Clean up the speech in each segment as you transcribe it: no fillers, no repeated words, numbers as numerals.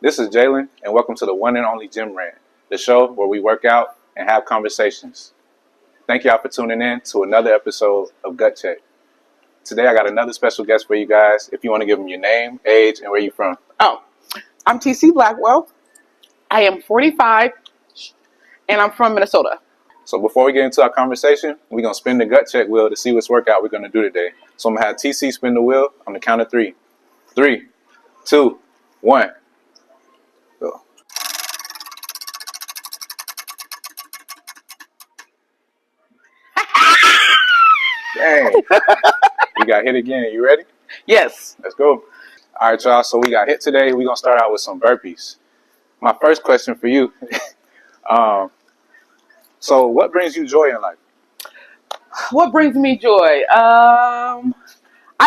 This is Jalen, and welcome to the one and only Gym Rant, the show where we work out and have conversations. Thank y'all for tuning in to another episode of Gut Check. Today I got another special guest for you guys. If you want to give them your name, age, and where you from. Oh, I'm TC Blackwell. I am 45, and I'm from Minnesota. So before we get into our conversation, we're going to spin the Gut Check wheel to see which workout we're going to do today. So I'm going to have TC spin the wheel on the count of three. 3, 2, 1. Go. Dang. We got hit again. You ready? Yes. Let's go. All right, y'all. So we got hit today. We're going to start out with some burpees. My first question for you. So what brings you joy in life? What brings me joy? I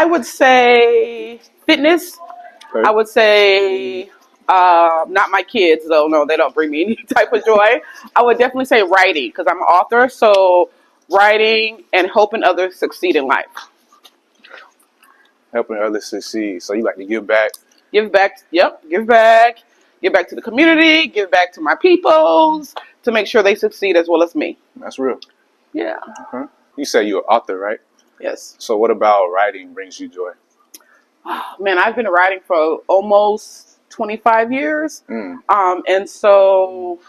would say fitness. Okay. I would say not my kids, though. No, they don't bring me any type of joy. I would definitely say writing, because I'm an author. So writing and helping others succeed in life. Helping others succeed. So you like to give back? Give back. Yep. Give back. Give back to the community. Give back to my peoples to make sure they succeed as well as me. That's real. Yeah. Okay. You say you're an author, right? Yes. So what about writing brings you joy? Oh, man, I've been writing for almost 25 years. Mm. And so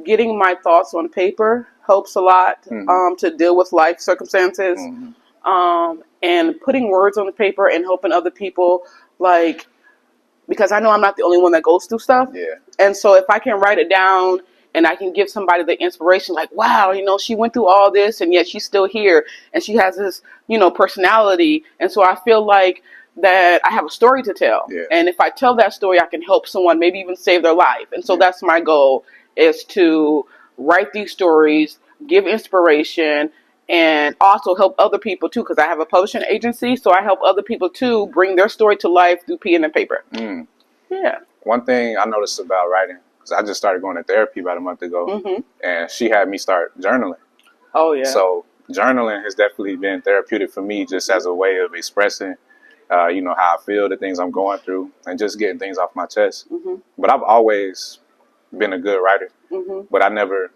getting my thoughts on paper helps a lot to deal with life circumstances. And putting words on the paper and helping other people, like, because I know I'm not the only one that goes through stuff. Yeah. And so if I can write it down and I can give somebody the inspiration, like, wow, she went through all this and yet she's still here and she has this, personality. And so I feel like that I have a story to tell. Yeah. And if I tell that story, I can help someone, maybe even save their life. And so that's my goal, is to write these stories, give inspiration, and also help other people too, because I have a publishing agency. So I help other people too bring their story to life through pen and paper. Mm. Yeah. One thing I noticed about writing, because I just started going to therapy about a month ago, and she had me start journaling. Oh, yeah. So journaling has definitely been therapeutic for me, just as a way of expressing, how I feel, the things I'm going through, and just getting things off my chest. But I've always been a good writer, but I never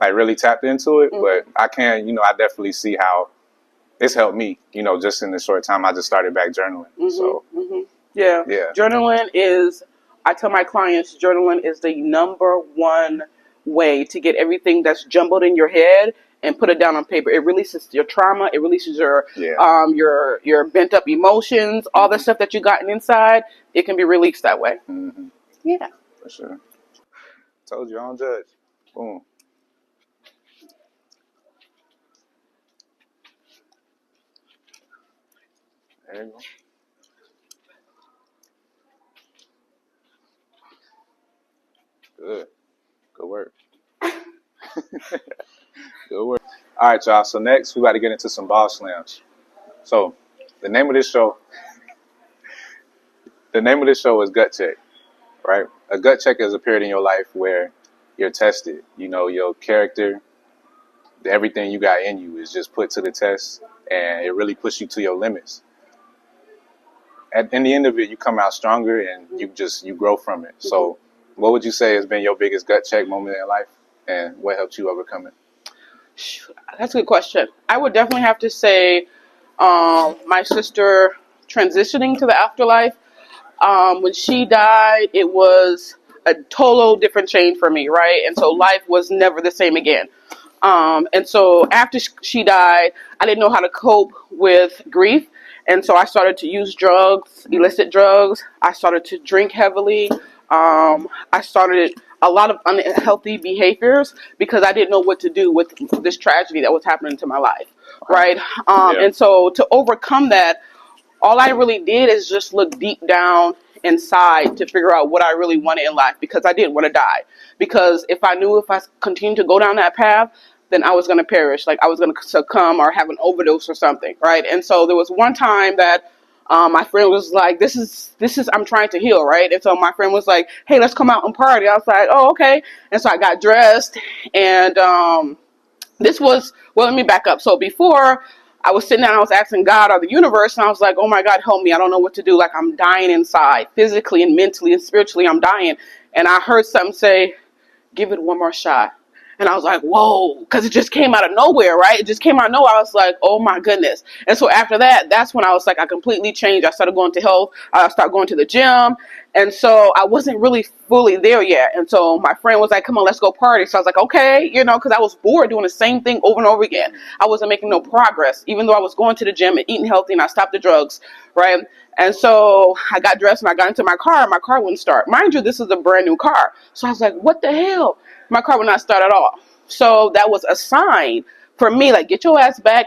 really tapped into it. But I can, I definitely see how it's helped me, just in the short time I just started back journaling. So Yeah. Yeah. Journaling is, I tell my clients, journaling is the number one way to get everything that's jumbled in your head and put it down on paper. It releases your trauma. It releases your bent up emotions, all the stuff that you gotten inside. It can be released that way. Yeah. For sure. Told you, I don't judge. Boom. There you go. Good. Good work. Good work. All right, y'all. So next, we got to get into some ball slams. So the name of this show is Gut Check, right? A gut check is a period in your life where you're tested. Your character, everything you got in you is just put to the test, and it really pushes you to your limits. In the end of it, you come out stronger, and you grow from it. So what would you say has been your biggest gut check moment in life, and what helped you overcome it? That's a good question. I would definitely have to say my sister transitioning to the afterlife. When she died, it was a total different change for me, right? And so life was never the same again. And so after she died, I didn't know how to cope with grief. And so I started to use drugs, illicit drugs. I started to drink heavily. I started a lot of unhealthy behaviors because I didn't know what to do with this tragedy that was happening to my life, right? And so to overcome that, all I really did is just look deep down inside to figure out what I really wanted in life, because I didn't want to die. Because if I knew if I continued to go down that path, then I was going to perish. Like I was going to succumb or have an overdose or something, right? And so there was one time that my friend was like, this is, I'm trying to heal, right? And so my friend was like, hey, let's come out and party. I was like, oh, okay. And so I got dressed, and this was, well, let me back up. So before I was sitting down, I was asking God or the universe, and I was like, oh my God, help me. I don't know what to do. Like, I'm dying inside, physically and mentally and spiritually, I'm dying. And I heard something say, give it one more shot. And I was like, whoa, because it just came out of nowhere, right? It just came out of nowhere. I was like, oh my goodness. And so after that, that's when I was like, I completely changed. I started going to health. I started going to the gym. And so I wasn't really fully there yet. And so my friend was like, come on, let's go party. So I was like, okay, because I was bored doing the same thing over and over again. I wasn't making no progress, even though I was going to the gym and eating healthy and I stopped the drugs, right? And so I got dressed and I got into my car and my car wouldn't start. Mind you, this is a brand new car. So I was like, what the hell? My car would not start at all. So that was a sign for me, like, get your ass back.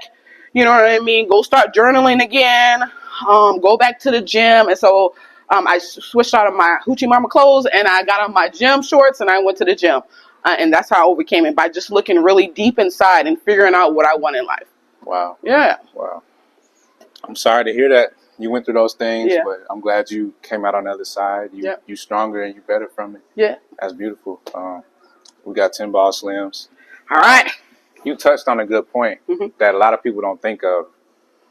You know what I mean? Go start journaling again. Go back to the gym. And so I switched out of my Hoochie Mama clothes and I got on my gym shorts and I went to the gym. And that's how I overcame it, by just looking really deep inside and figuring out what I want in life. Wow. Yeah. Wow. I'm sorry to hear that you went through those things, Yeah. but I'm glad you came out on the other side. You stronger and you better from it. Yeah. That's beautiful. We got 10 Ball Slims. All right. You touched on a good point that a lot of people don't think of.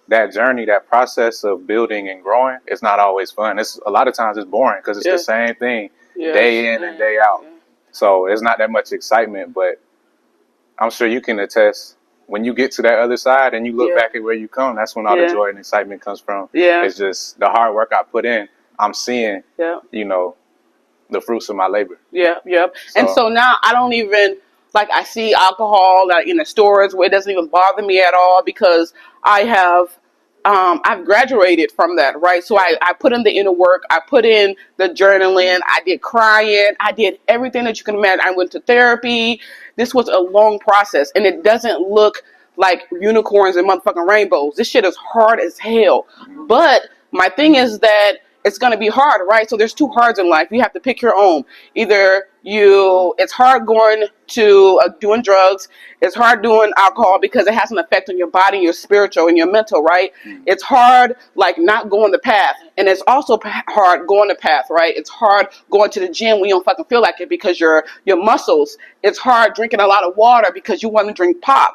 That journey, that process of building and growing, it's not always fun. It's a lot of times it's boring because it's the same thing day in and day out. So it's not that much excitement, but I'm sure you can attest, when you get to that other side and you look back at where you come, that's when all the joy and excitement comes from. Yeah. It's just the hard work I put in. I'm seeing, the fruits of my labor. Yeah. And so now I don't even, like, I see alcohol in the stores where it doesn't even bother me at all, because I have, I've graduated from that, right? So I put in the inner work. I put in the journaling. I did crying. I did everything that you can imagine. I went to therapy. This was a long process, and it doesn't look like unicorns and motherfucking rainbows. This shit is hard as hell. But my thing is that it's going to be hard, right? So there's two hards in life. You have to pick your own. Either it's hard going to doing drugs. It's hard doing alcohol because it has an effect on your body, your spiritual, and your mental, right? It's hard, like, not going the path. And it's also hard going the path, right? It's hard going to the gym when you don't fucking feel like it because your muscles. It's hard drinking a lot of water because you want to drink pop,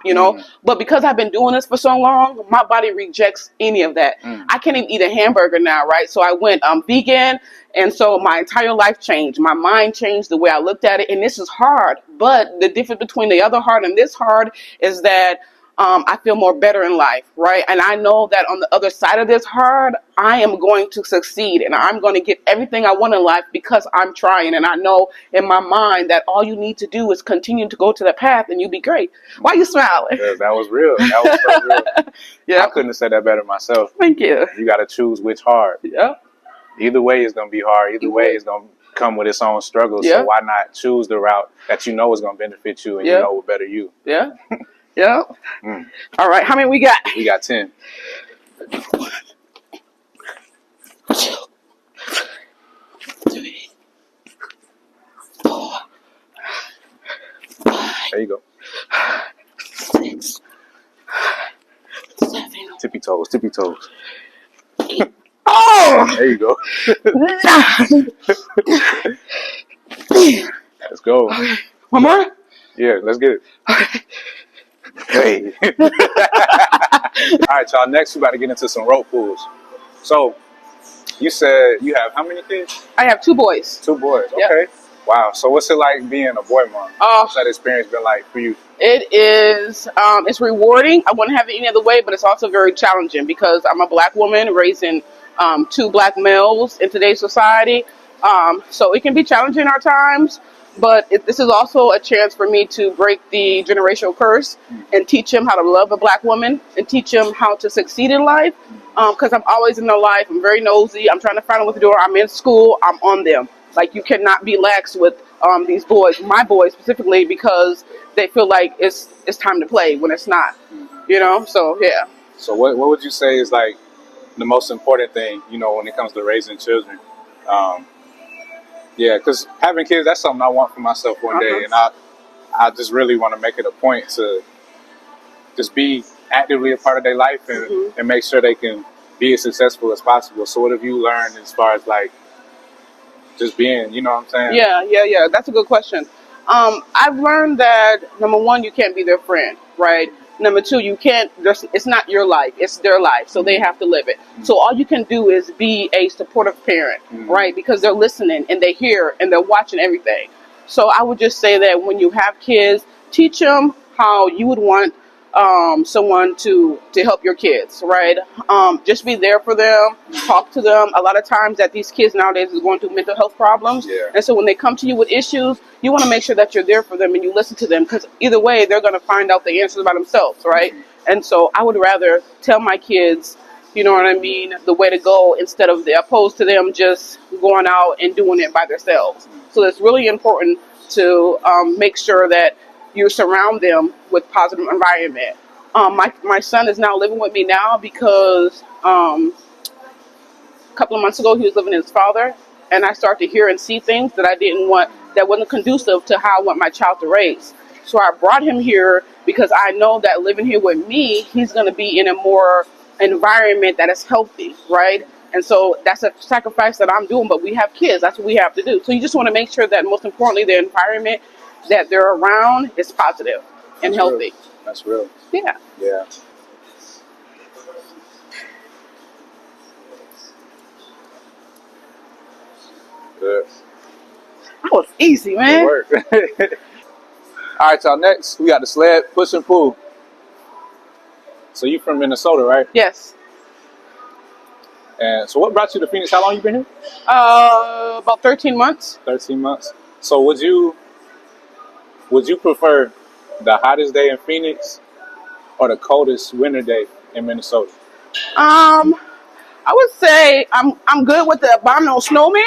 But because I've been doing this for so long, my body rejects any of that. I can't even eat a hamburger now, right? So I went vegan. And so my entire life changed. My mind changed, the way I looked at it. And this is hard. But the difference between the other hard and this hard is that I feel more better in life, right? And I know that on the other side of this hard, I am going to succeed. And I'm going to get everything I want in life because I'm trying. And I know in my mind that all you need to do is continue to go to the path and you'll be great. Why are you smiling? Yeah, that was real. That was so real. Yeah. I couldn't have said that better myself. Thank you. You got to choose which hard. Yeah. Either way is going to be hard. Either way is going to come with its own struggles. So why not choose the route that you know is going to benefit you and you know will better you? Yeah. Yeah. All right. How many we got? We got 10. There you go. 6, 7. Tippy toes, tippy toes. 8. Oh! There you go. 9. Let's go. Okay. One more? Yeah, let's get it. Okay. Hey. All right, y'all. Next, we about to get into some rope pulls. So, you said you have how many kids? I have 2 boys. 2 boys. Yep. Okay. Wow. So, what's it like being a boy mom? What's that experience been like for you? It is, it's rewarding. I wouldn't have it any other way, but it's also very challenging because I'm a black woman raising 2 black males in today's society. So it can be challenging at times, but this is also a chance for me to break the generational curse and teach him how to love a black woman and teach him how to succeed in life. Because I'm always in their life. I'm very nosy. I'm trying to find out what to do. I'm in school. I'm on them. Like, you cannot be lax with these boys, my boys specifically, because they feel like it's time to play when it's not, So, yeah. So what would you say is, like, the most important thing, when it comes to raising children? Because having kids, that's something I want for myself one day. And I just really want to make it a point to just be actively a part of their life and make sure they can be as successful as possible. So what have you learned as far as, like, just being, you know what I'm saying? Yeah. That's a good question. I've learned that, number one, you can't be their friend, right? Number two, you can't. It's not your life; it's their life, so they have to live it. So all you can do is be a supportive parent, right? Because they're listening and they hear and they're watching everything. So I would just say that when you have kids, teach them how you would want someone to help your kids, right? Just be there for them, talk to them. A lot of times that these kids nowadays is going through mental health problems, Yeah. and so when they come to you with issues, you want to make sure that you're there for them and you listen to them, because either way they're going to find out the answers by themselves, right? And so I would rather tell my kids, you know what I mean, the way to go, instead of opposed to them just going out and doing it by themselves. So it's really important to make sure that you surround them with positive environment. My son is now living with me now because a couple of months ago he was living with his father, and I started to hear and see things that I didn't want, that wasn't conducive to how I want my child to raise. So I brought him here because I know that living here with me, he's going to be in a more environment that is healthy, right? And so that's a sacrifice that I'm doing, but we have kids. That's what we have to do. So you just want to make sure that, most importantly, the environment that they're around is positive and That's healthy. real. That's real. Yeah. Yeah. Good. That was easy, Good man. work. All right, y'all. Next, we got the sled push and pull. So you from Minnesota, right? Yes. And so what brought you to Phoenix? How long you been here? About 13 months. 13 months. So would you prefer the hottest day in Phoenix or the coldest winter day in Minnesota? I would say I'm good with the abominable snowman.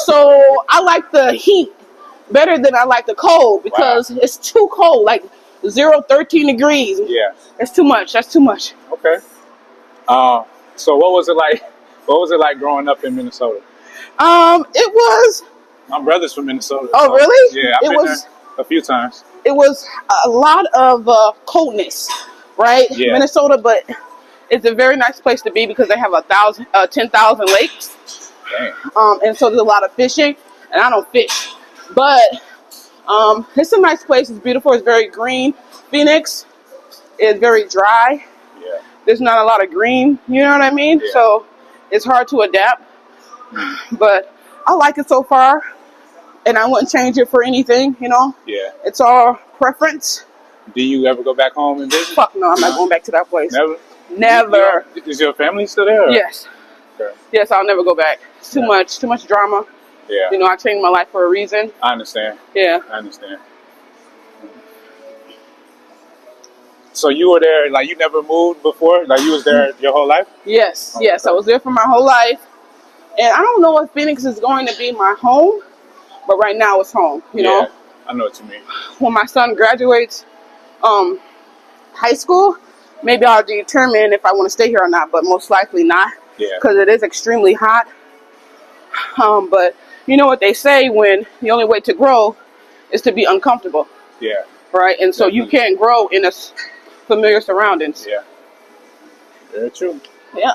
So I like the heat better than I like the cold, because it's too cold, like 13 degrees. Yeah. It's too much. That's too much. Okay. So what was it like? What was it like growing up in Minnesota? It was. My brother's from Minnesota. Oh, so, really? Yeah, I've been there a few times. It was a lot of coldness, right? Yeah. Minnesota, but it's a very nice place to be because they have 10,000 lakes. Dang. And so there's a lot of fishing, and I don't fish, but it's a nice place. It's beautiful. It's very green. Phoenix is very dry. Yeah. There's not a lot of green. You know what I mean? Yeah. So it's hard to adapt, but I like it so far, and I wouldn't change it for anything. You know? Yeah. It's all preference. Do you ever go back home and visit? Fuck no, I'm not going back to that place. Never. Never. Is your family still there? Or? Yes. Okay. Yes, I'll never go back. It's too much drama. Yeah. You know, I changed my life for a reason. I understand. Yeah. I understand. So you were there, like you never moved before? Like you was there your whole life? Yes, yes. I was there for my whole life. And I don't know if Phoenix is going to be my home, but right now it's home, you know? I know what you mean. When my son graduates high school, maybe I'll determine if I want to stay here or not, but most likely not. Yeah. Because it is extremely hot. But you know what they say, when the only way to grow is to be uncomfortable. Yeah. Right? And so you can't grow in a familiar surroundings. Yeah. Very true. Yeah.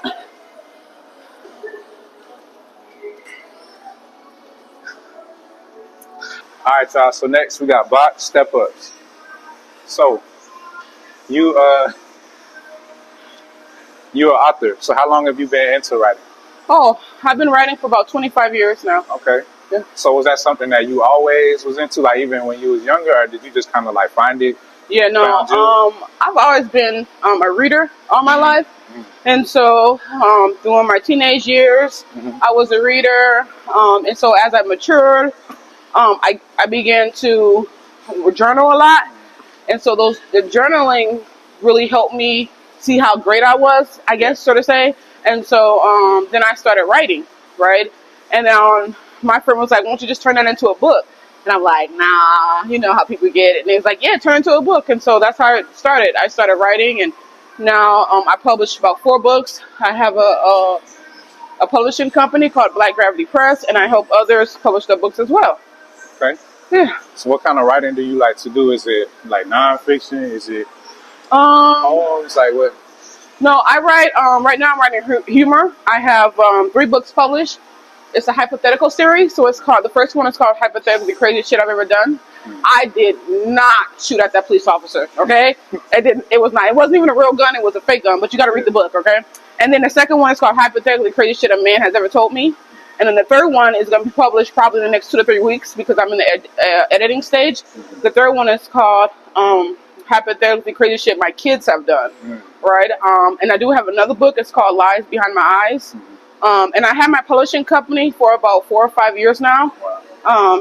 All right, y'all. So next we got box step ups. So you're an author. So how long have you been into writing? Oh, I've been writing for about 25 years now. Okay. Yeah. So was that something that you always was into, like even when you was younger, or did you just kind of like find it? Yeah, no. I've always been a reader all my life, and so during my teenage years, I was a reader, and so as I matured, I began to journal a lot, and so the journaling really helped me see how great I was, I guess, so to say. And so then I started writing, right? And then my friend was like, "Won't you just turn that into a book?" And I'm like, "Nah, you know how people get it." And he was like, "Yeah, turn it into a book." And so that's how it started. I started writing, and now I published about 4 books. I have a publishing company called Black Gravity Press, and I help others publish their books as well. Okay. Yeah. So what kind of writing do you like to do? Is it like nonfiction? Is it poems? Like what? No, I write, right now I'm writing humor. I have 3 books published. it's a hypothetical series. So it's called, the first one is called Hypothetically Crazy Shit I've Ever Done. I did not shoot at that police officer, okay? It wasn't even a real gun, it was a fake gun, but you gotta read the book, okay? And then the second one is called Hypothetically Crazy Shit a Man Has Ever Told Me. And then the third one is going to be published probably in the next 2 to 3 weeks because I'm in the editing stage. The third one is called Hypothetically Crazy Shit My Kids Have Done, right? And I do have another book. It's called Lies Behind My Eyes. And I have my publishing company for about 4 or 5 years now.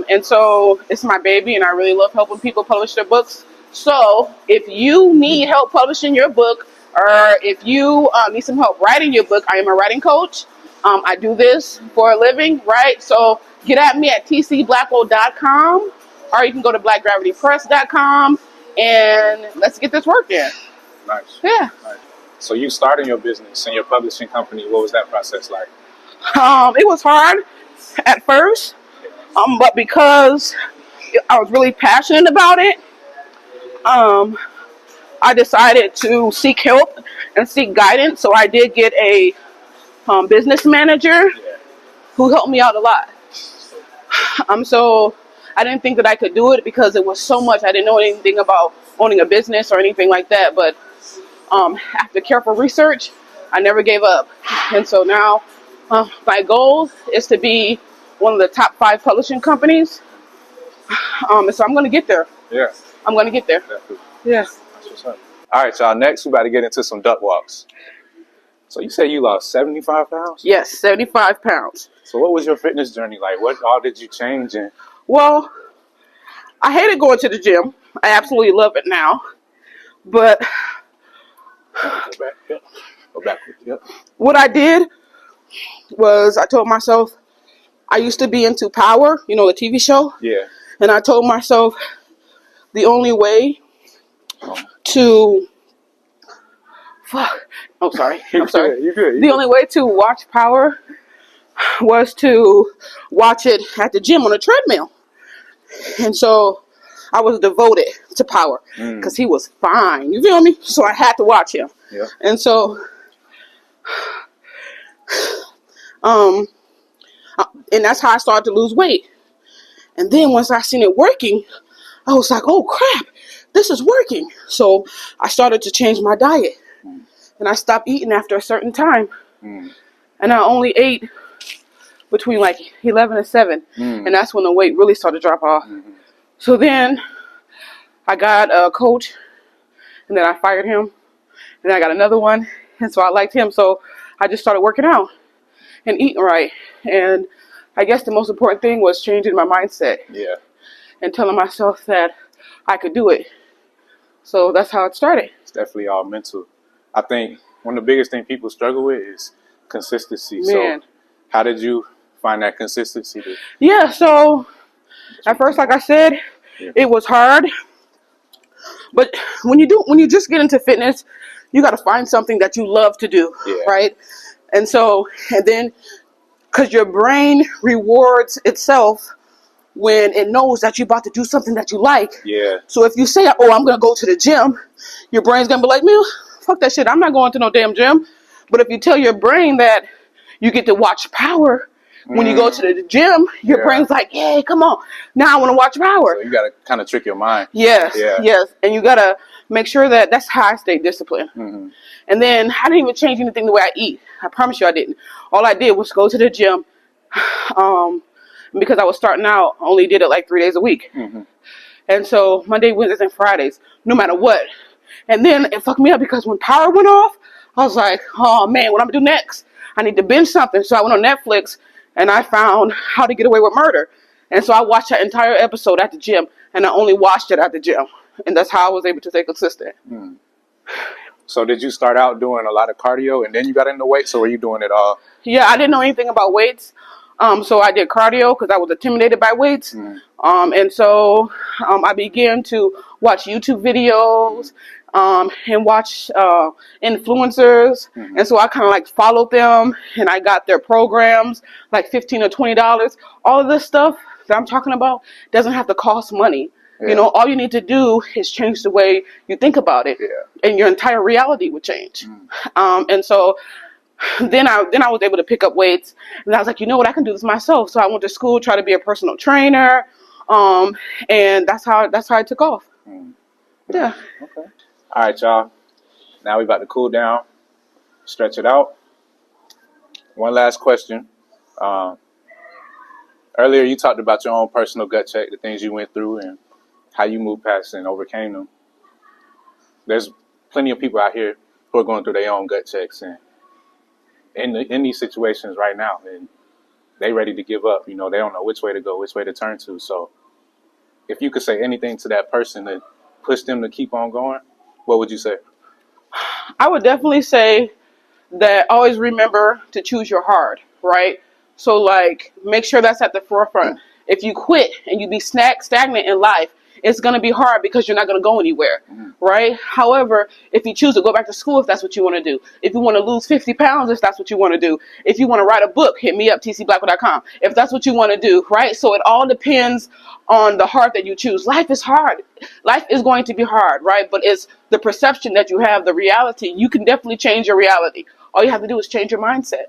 And so it's my baby, and I really love helping people publish their books. So if you need help publishing your book, or if you need some help writing your book, I am a writing coach. I do this for a living, right? So get at me at tcblackwell.com, or you can go to blackgravitypress.com, and let's get this working. Nice. Yeah. Nice. So you starting your business and your publishing company, what was that process like? It was hard at first, but because I was really passionate about it, I decided to seek help and seek guidance. So I did get a business manager who helped me out a lot. So I didn't think that I could do it because it was so much. I didn't know anything about owning a business or anything like that. But after careful research, I never gave up. And so now my goal is to be one of the top 5 publishing companies. And so I'm going to get there. Yeah. I'm going to get there. Definitely. Yeah. That's what's up. All right, y'all. Next, we about to get into some duck walks. So you said you lost 75 pounds? Yes, 75 pounds. So what was your fitness journey like? What all did you change in? Well, I hated going to the gym. I absolutely love it now. But Go back. Yep. Go backwards. Yep. what I did was I told myself, I used to be into Power, the TV show. Yeah. And I told myself the only way to... I'm sorry. You're good. The only way to watch Power was to watch it at the gym on a treadmill. And so I was devoted to Power because he was fine. You feel me? So I had to watch him. Yeah. And so, and that's how I started to lose weight. And then once I seen it working, I was like, oh crap, this is working. So I started to change my diet. And I stopped eating after a certain time. And I only ate between like 11 and 7. And that's when the weight really started to drop off. So then I got a coach, and then I fired him. And then I got another one. And so I liked him. So I just started working out and eating right. And I guess the most important thing was changing my mindset. Yeah. And telling myself that I could do it. So that's how it started. It's definitely all mental. I think one of the biggest things people struggle with is consistency. Man. So how did you find that consistency? Yeah, so at first, like I said, it was hard. But when you just get into fitness, you got to find something that you love to do, right? And then, because your brain rewards itself when it knows that you're about to do something that you like. Yeah. So if you say, oh, I'm going to go to the gym, your brain's going to be like, man, fuck that shit. I'm not going to no damn gym. But if you tell your brain that you get to watch Power when you go to the gym, your brain's like, hey, come on. Now I want to watch Power. So you got to kind of trick your mind. Yes. And you got to make sure that's how I stay disciplined. And then I didn't even change anything the way I eat. I promise you I didn't. All I did was go to the gym. Because I was starting out, I only did it like 3 days a week. And so Monday, Wednesdays, and Fridays, no matter what. And then it fucked me up because when Power went off, I was like, oh man, what I'm gonna do next? I need to binge something. So I went on Netflix and I found How to Get Away with Murder. And so I watched that entire episode at the gym, and I only watched it at the gym. And that's how I was able to stay consistent. So did you start out doing a lot of cardio and then you got into weights, or were you doing it all? Yeah, I didn't know anything about weights. So I did cardio because I was intimidated by weights. And so I began to watch YouTube videos and watch influencers. And so I kind of like followed them, and I got their programs, like $15 or $20. All of this stuff that I'm talking about doesn't have to cost money. You know, all you need to do is change the way you think about it, and your entire reality would change. And so Then I was able to pick up weights, and I was like, you know what, I can do this myself. So I went to school, try to be a personal trainer, and that's how I took off. Mm. Yeah. Okay. All right, y'all. Now we about to cool down, stretch it out. One last question. Um, Earlier, you talked about your own personal gut check, the things you went through, and how you moved past and overcame them. There's plenty of people out here who are going through their own gut checks and in these situations right now, and they ready to give up. You know, they don't know which way to go, which way to turn to. So, if you could say anything to that person to push them to keep on going, what would you say? I would definitely say that always remember to choose your heart, right? So like make sure that's at the forefront. If you quit and you be stagnant in life, it's going to be hard because you're not going to go anywhere, right? However, if you choose to go back to school, if that's what you want to do, if you want to lose 50 pounds, if that's what you want to do, if you want to write a book, hit me up, tcblackwell.com, if that's what you want to do, right? So it all depends on the heart that you choose. Life is hard. Life is going to be hard, right? But it's the perception that you have, the reality. You can definitely change your reality. All you have to do is change your mindset.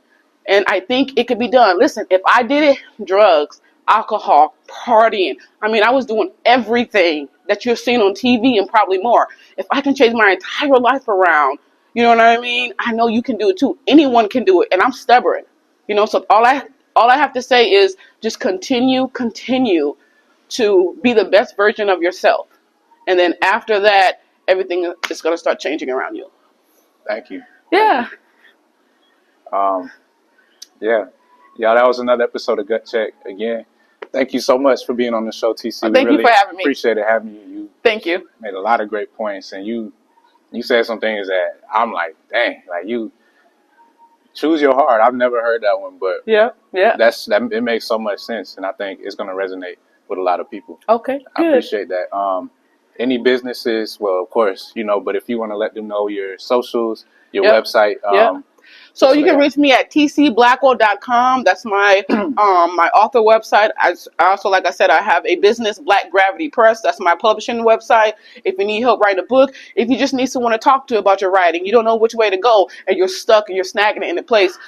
And I think it could be done. Listen, if I did it, drugs, alcohol, partying, I mean, I was doing everything that you're seeing on TV and probably more. If I can change my entire life around, you know what I mean? I know you can do it too. Anyone can do it. And I'm stubborn. So all I have to say is just continue to be the best version of yourself. And then after that, everything is going to start changing around you. Thank you. Yeah. Um, yeah. Yeah, that was another episode of Gut Check. Again, thank you so much for being on the show, TC. Thank you for having me. Appreciate having you. You Thank you. made a lot of great points, and you said some things that I'm like, dang, like you choose your heart. I've never heard that one, but Yeah. it makes so much sense, and I think it's going to resonate with a lot of people. Okay. I Good. appreciate that. Any businesses, well, of course, but if you want to let them know your socials, your website. So you can reach me at tcblackwell.com. That's my my author website. I also, like I said, I have a business, Black Gravity Press. That's my publishing website. If you need help writing a book, if you just need someone to talk to about your writing, you don't know which way to go, and you're stuck and you're snagging it in a place.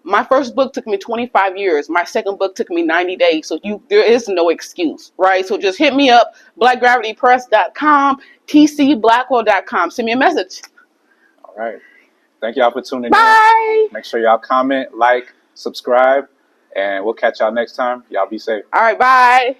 My first book took me 25 years. My second book took me 90 days. So there is no excuse, right? So just hit me up, blackgravitypress.com, tcblackwell.com. Send me a message. All right. Thank y'all for tuning Bye. in. Make sure y'all comment, like, subscribe, and we'll catch y'all next time. Y'all be safe. All right, bye.